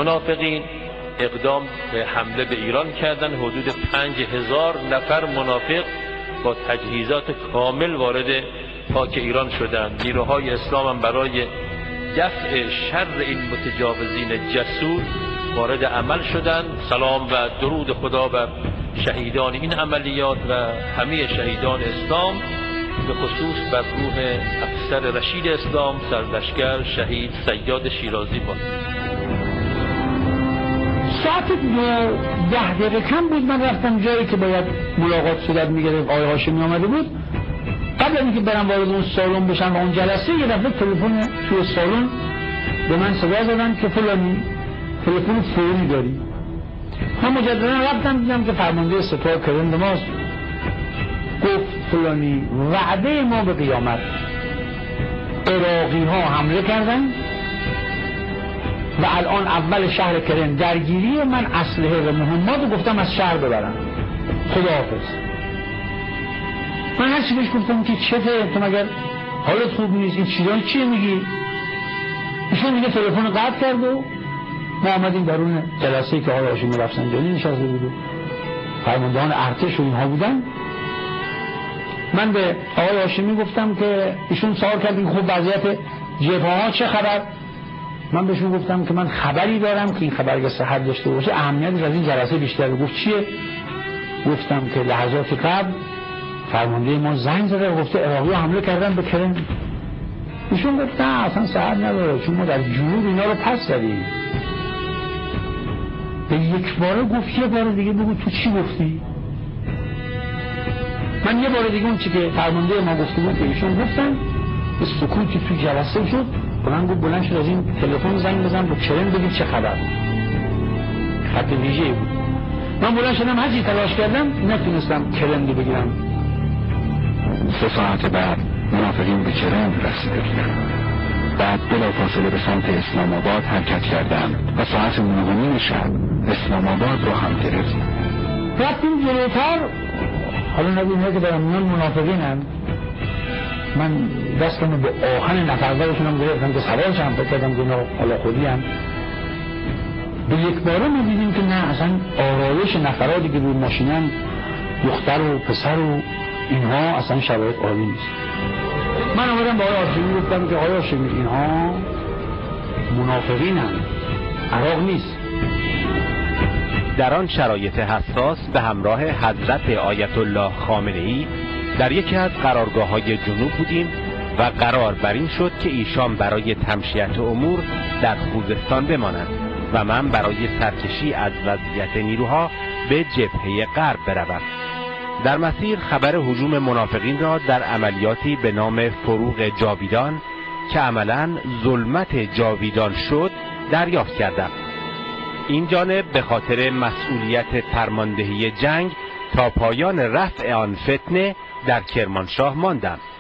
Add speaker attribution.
Speaker 1: منافقین اقدام به حمله به ایران کردن. حدود 5000 نفر منافق با تجهیزات کامل وارد خاک ایران شدند. نیروهای اسلام هم برای دفع شر این متجاوزین جسور وارد عمل شدند. سلام و درود خدا بر شهیدان این عملیات و همه شهیدان اسلام، به خصوص بر روح افسر رشید اسلام سرلشکر شهید صیاد شیرازی باد.
Speaker 2: ساعت 10 دقیقه کم بود من رفتم جایی که باید ملاقات صورت میگرفت. آقای هاشمی آمده بود. قبل اینکه برم وارد اون سالن بشم و اون جلسه یه دفعه تلفن توی سالن به من صدا زدن که فلانی تلفن فوری داری. من مجددا رفتم دیدم که فرمانده سپاه کرند ماست. گفت فلانی وعده ما به قیامت، عراقی ها حمله کردن و الان اول شهر کرند درگیری، من اسلحه و مهمات گفتم از شهر ببرن، خداحافظ. من هر چی بهش گفتم که چته تو مگر حالت خوب نیست، این چیزان چیه میگی؟ ایشون میگه تلفن قطع کرد و ما آمدیم درون جلسه‌ای که آقای هاشمی رفسنجانی نشسته بود و فرماندهان ارتش و اینها بودن. من به آقای هاشمی گفتم که ایشون سوال کردن خب وضعیت جبهه‌ها چه خبر؟ من بهشون گفتم که من خبری دارم که این خبر اگه صحت داشته باشه اهمیتش از این جلسه بیشتره. گفت چیه؟ گفتم که لحظات قبل فرمانده ما زنگ زده و گفته عراقی‌ها حمله کردن به کرند. ایشون گفت نه اصلا صحت نداره چون ما در جنوب اینا رو پس زدیم. به یک باره گفت یه بار دیگه بگو تو چی گفتی؟ من یه بار دیگه اون چی که فرمانده ما گفته بود به ایشون گفتم. به سکوتی تو جلسه شد. بلند شد از این تلفن زنگ بزن به کرند بگید چه خبر. خط ویژه‌ای بود. من بلند شدم هرچی تلاش کردم نتونستم کرند بگیرم.
Speaker 3: 3 ساعت بعد منافقین به کرند رسیدند. بعد بلافاصله به سمت اسلام آباد حرکت کردند و ساعت 9 شب اسلام آباد رو هم گرفتیم.
Speaker 2: رفتیم جلوتر. حالا نبینه که برام میان منافقینن. من دستم به آهن نفردارشون هم گرفتم که سوارشم فکر کردم که اینا حالا خودی هم. به یک باره ما دیدیم که نه اصلا آرایش نفراتی که روی ماشینن دختر و پسر و اینها اصلا شرایط عالی نیست. من آمدم با آقای هاشمی گفتم که آقای هاشمی اینها منافقینن، عراق نیست.
Speaker 4: در آن شرایط حساس به همراه حضرت آیت الله خامنه‌ای در یکی از قرارگاه‌های جنوب بودیم و قرار بر این شد که ایشان برای تمشیت امور در خوزستان بمانند و من برای سرکشی از وضعیت نیروها به جبهه غرب بروم. در مسیر خبر هجوم منافقین را در عملیاتی به نام فروغ جاویدان که عملاً ظلمت جاویدان شد دریافت کردم. این جانب به خاطر مسئولیت فرماندهی جنگ تا پایان رفع آن فتنه در کرمانشاه ماندم.